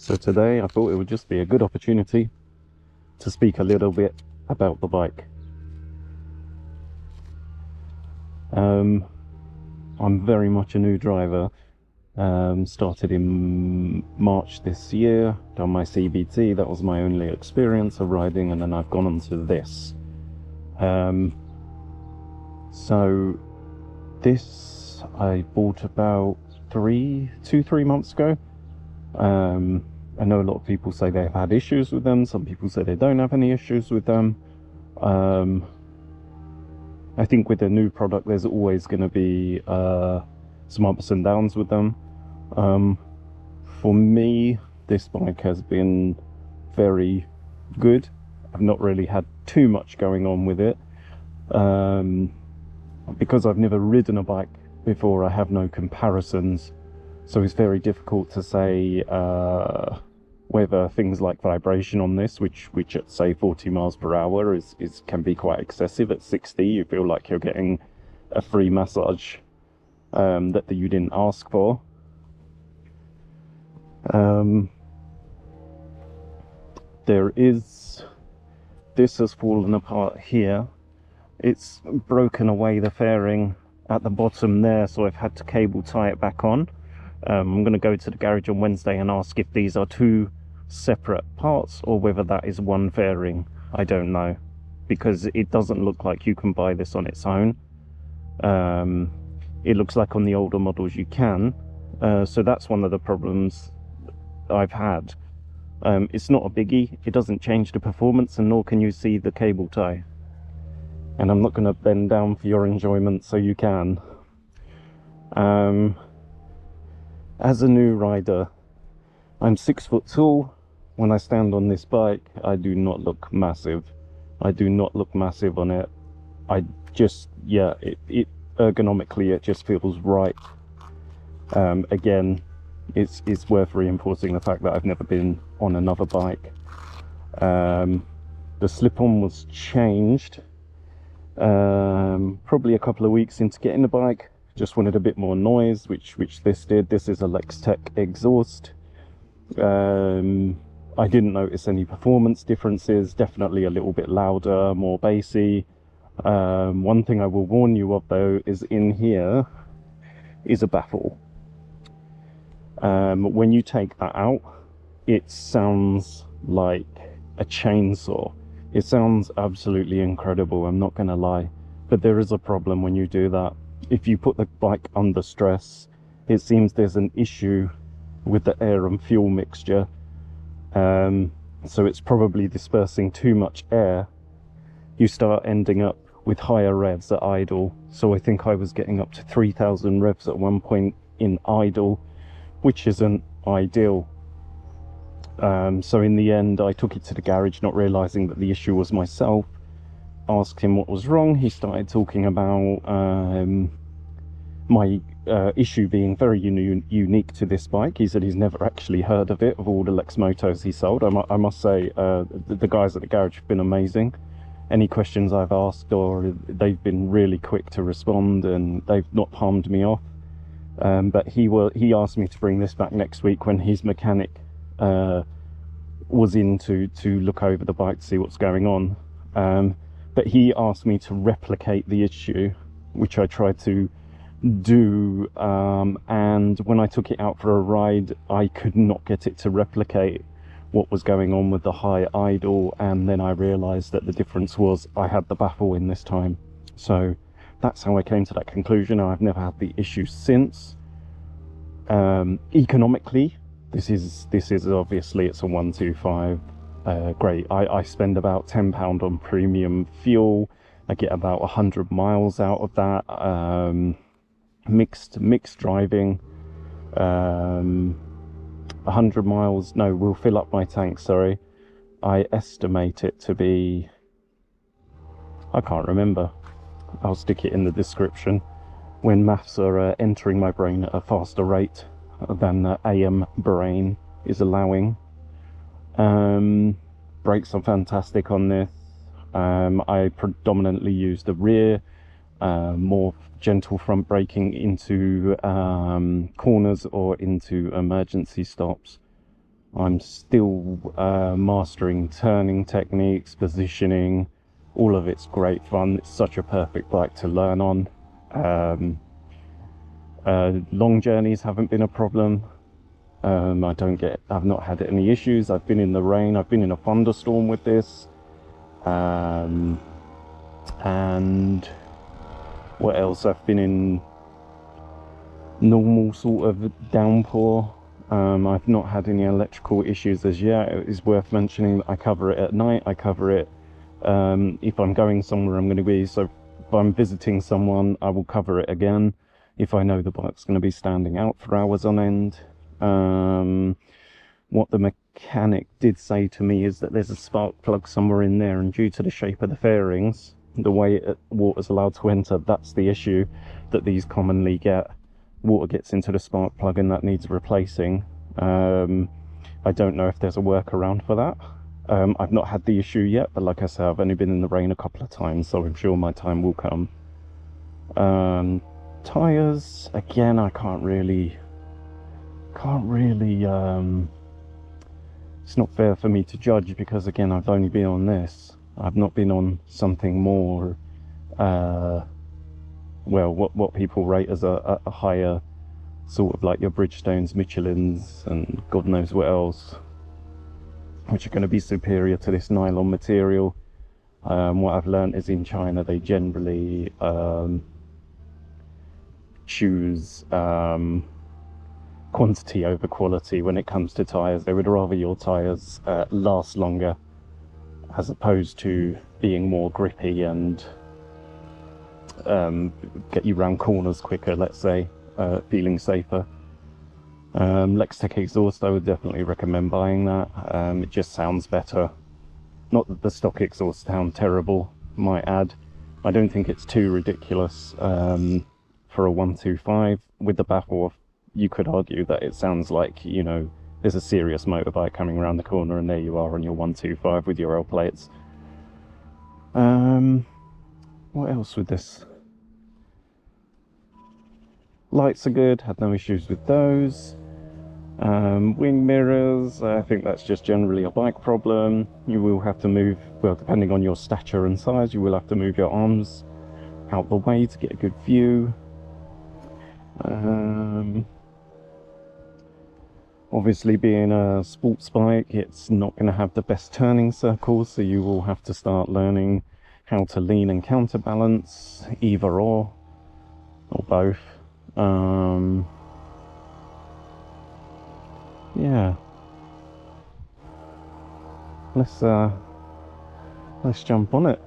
So today I thought it would just be a good opportunity to speak a little bit about the bike. I'm very much a new driver. Started in March this year, done my CBT. That was my only experience of riding, and then I've gone on to this. So this I bought about 3 months ago. I know a lot of people say they've had issues with them. Some people say they don't have any issues with them. I think with a new product, there's always going to be some ups and downs with them. For me, this bike has been very good. I've not really had too much going on with it. Because I've never ridden a bike before, I have no comparisons. So it's very difficult to say whether things like vibration on this, which at say 40 miles per hour can be quite excessive. At 60, you feel like you're getting a free massage that you didn't ask for. This has fallen apart here. It's broken away the fairing at the bottom there, so I've had to cable tie it back on. I'm going to go to the garage on Wednesday and ask if these are two separate parts or whether that is one fairing. I don't know, because it doesn't look like you can buy this on its own. It looks like on the older models you can, so that's one of the problems I've had. It's not a biggie, it doesn't change the performance, and nor can you see the cable tie. And I'm not going to bend down for your enjoyment, so you can. As a new rider, I'm 6 foot tall. When I stand on this bike, I do not look massive. I do not look massive on it. I just, yeah, it ergonomically, it just feels right. Again, it's worth reinforcing the fact that I've never been on another bike. The slip-on was changed probably a couple of weeks into getting the bike. Just wanted a bit more noise, which this did. This is a Lextech exhaust. I didn't notice any performance differences. Definitely a little bit louder, more bassy. One thing I will warn you of though is in here is a baffle. When you take that out, it sounds like a chainsaw. It sounds absolutely incredible, I'm not gonna lie, but there is a problem when you do that. If you put the bike under stress, it seems there's an issue with the air and fuel mixture. So it's probably dispersing too much air. You start ending up with higher revs at idle. So I think I was getting up to 3,000 revs at one point in idle, which isn't ideal. So in the end, I took it to the garage, not realizing that the issue was myself. Asked him what was wrong. He started talking about my issue being very unique to this bike. He said he's never actually heard of it, of all the Lexmotos he sold. I must say, the guys at the garage have been amazing. Any questions I've asked, or they've been really quick to respond, and they've not palmed me off. But he asked me to bring this back next week when his mechanic was in to look over the bike to see what's going on. But he asked me to replicate the issue, which I tried to do, and when I took it out for a ride, I could not get it to replicate what was going on with the high idle, and then I realized that the difference was I had the baffle in this time. So that's how I came to that conclusion. I've never had the issue since. Economically, this is obviously, it's a 125. Great. I spend about £10 on premium fuel. I get about 100 miles out of that. Mixed driving. 100 miles, no, we'll fill up my tank, sorry. I estimate it to be, I can't remember. I'll stick it in the description when maths are entering my brain at a faster rate than the AM brain is allowing. Brakes are fantastic on this. I predominantly use the rear, more gentle front braking into corners or into emergency stops. I'm still mastering turning techniques, positioning. All of it's great fun. It's such a perfect bike to learn on. Long journeys haven't been a problem. I've not had any issues. I've been in the rain. I've been in a thunderstorm with this. And what else? I've been in normal sort of downpour. I've not had any electrical issues as yet. It is worth mentioning that I cover it at night. I cover it if I'm going somewhere I'm going to be. So if I'm visiting someone, I will cover it again if I know the bike's going to be standing out for hours on end. What the mechanic did say to me is that there's a spark plug somewhere in there, and due to the shape of the fairings, the way water's allowed to enter, that's the issue that these commonly get. Water gets into the spark plug and that needs replacing. I don't know if there's a workaround for that. I've not had the issue yet, but like I said, I've only been in the rain a couple of times, so I'm sure my time will come. Tires, again, I can't really it's not fair for me to judge, because again, I've only been on this. I've not been on something more well, what people rate as a higher sort of like your Bridgestones, Michelins, and God knows what else, which are going to be superior to this nylon material. What I've learned is in China they generally choose quantity over quality when it comes to tires. They would rather your tires last longer, as opposed to being more grippy and get you round corners quicker, let's say, feeling safer. Lextech exhaust, I would definitely recommend buying that. It just sounds better. Not that the stock exhausts sound terrible, might add. I don't think it's too ridiculous for a 125. With the baffle, you could argue that it sounds like, you know, there's a serious motorbike coming around the corner, and there you are on your 125 with your L plates. What else with this? Lights are good, had no issues with those. Wing mirrors, I think that's just generally a bike problem. You will have to move, well, depending on your stature and size, you will have to move your arms out the way to get a good view. Obviously, being a sports bike, it's not going to have the best turning circles, so you will have to start learning how to lean and counterbalance, either or both. Yeah, let's jump on it.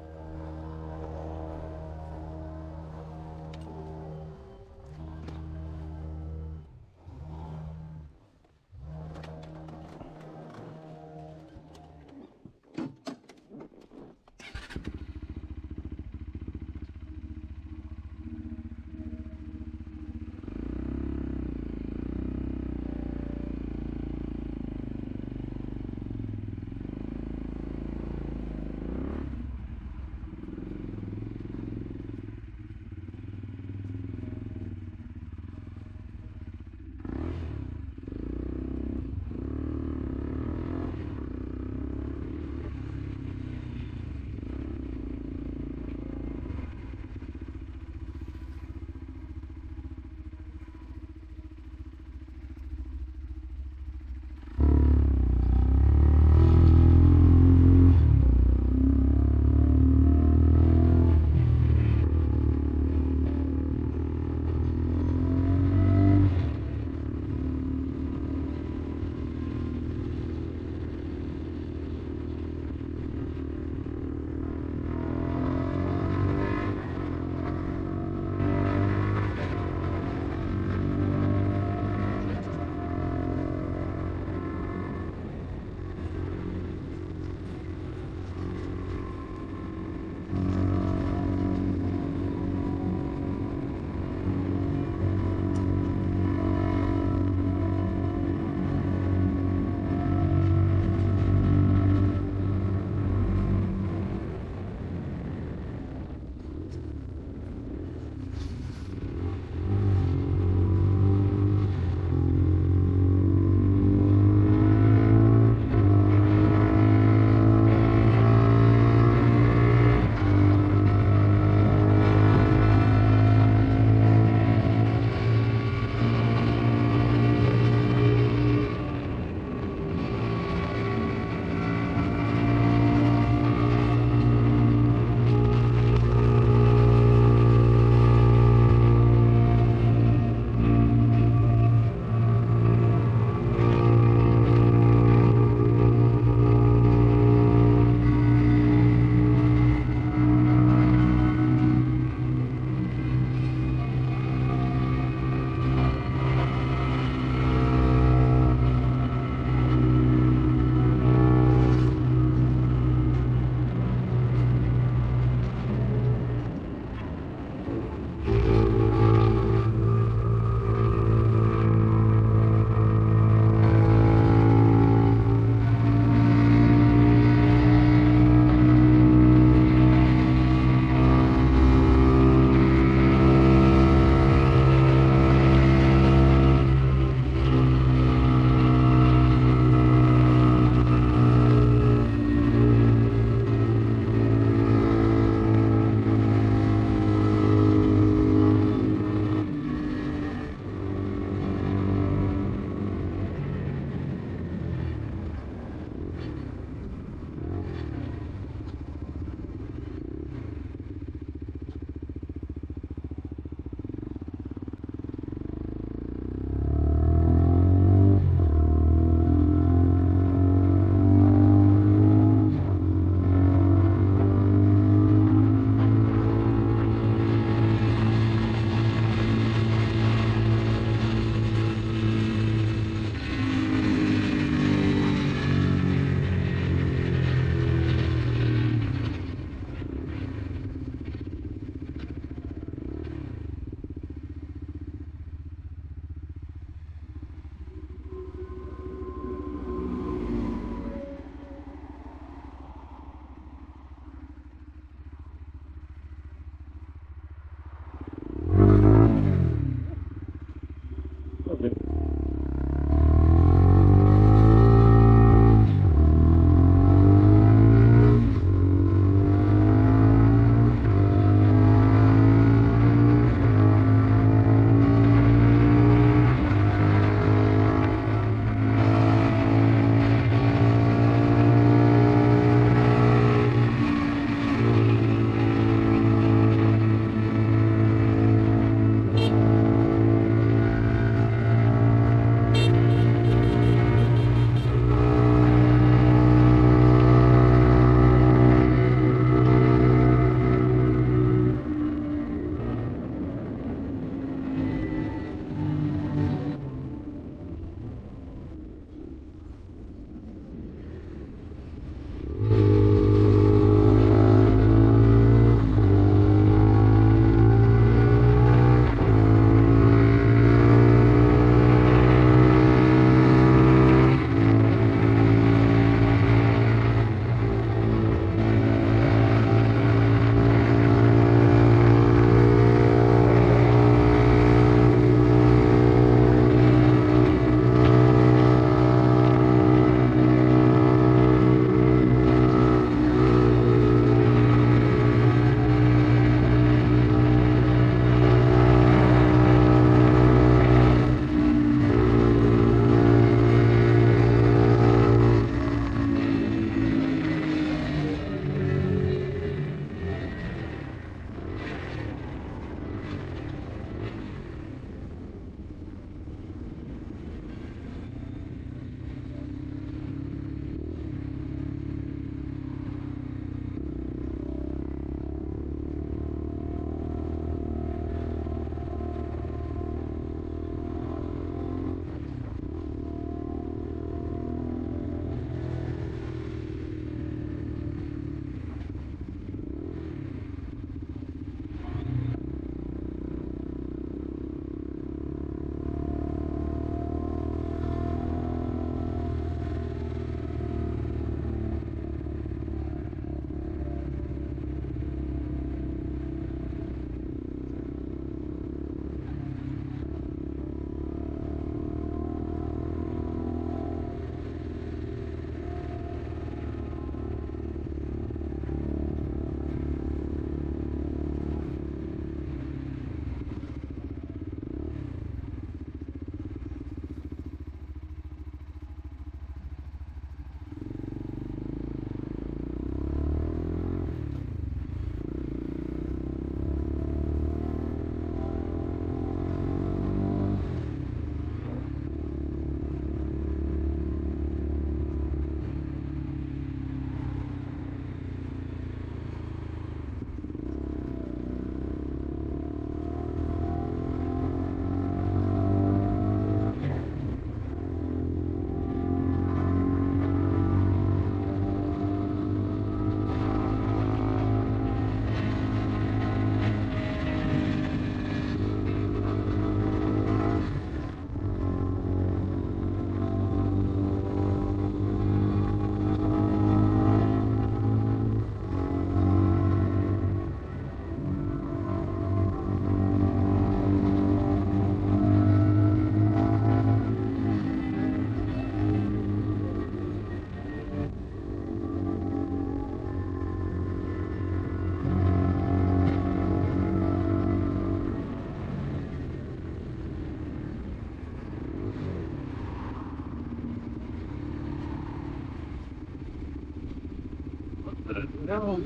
No.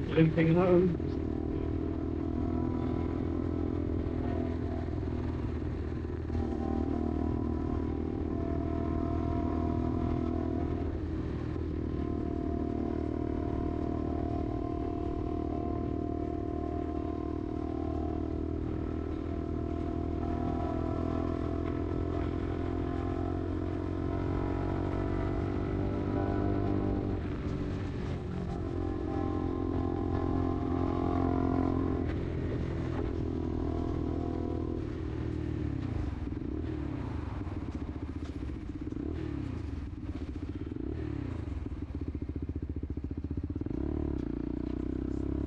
Limping home.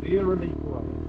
Eerily quiet.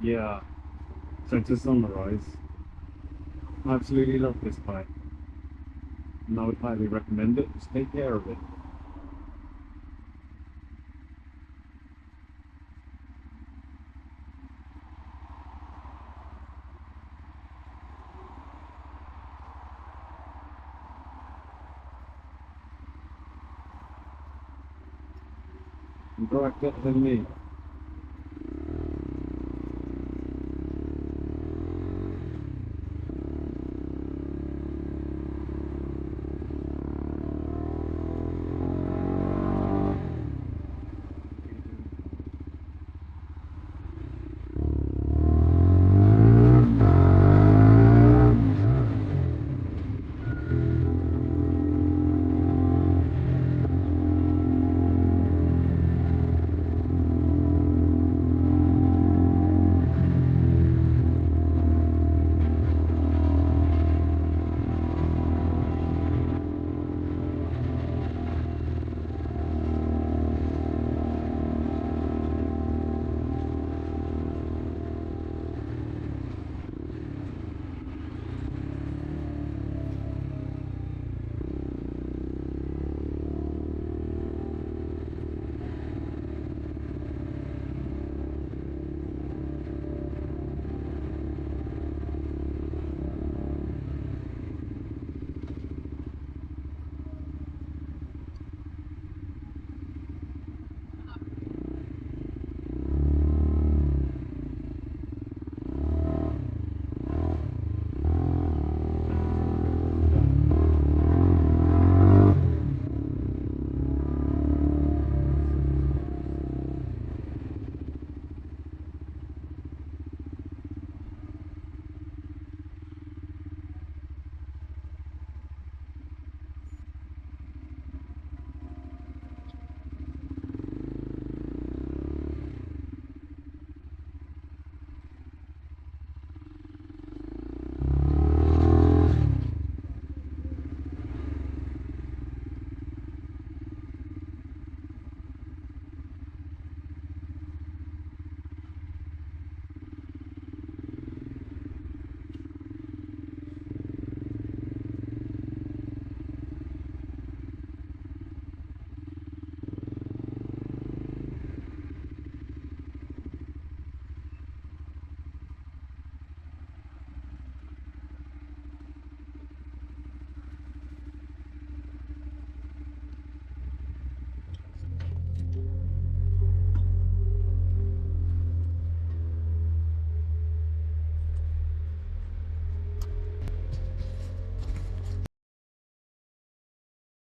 Yeah, so to summarise, I absolutely love this bike and I would highly recommend it. Just take care of it. Right, better than me.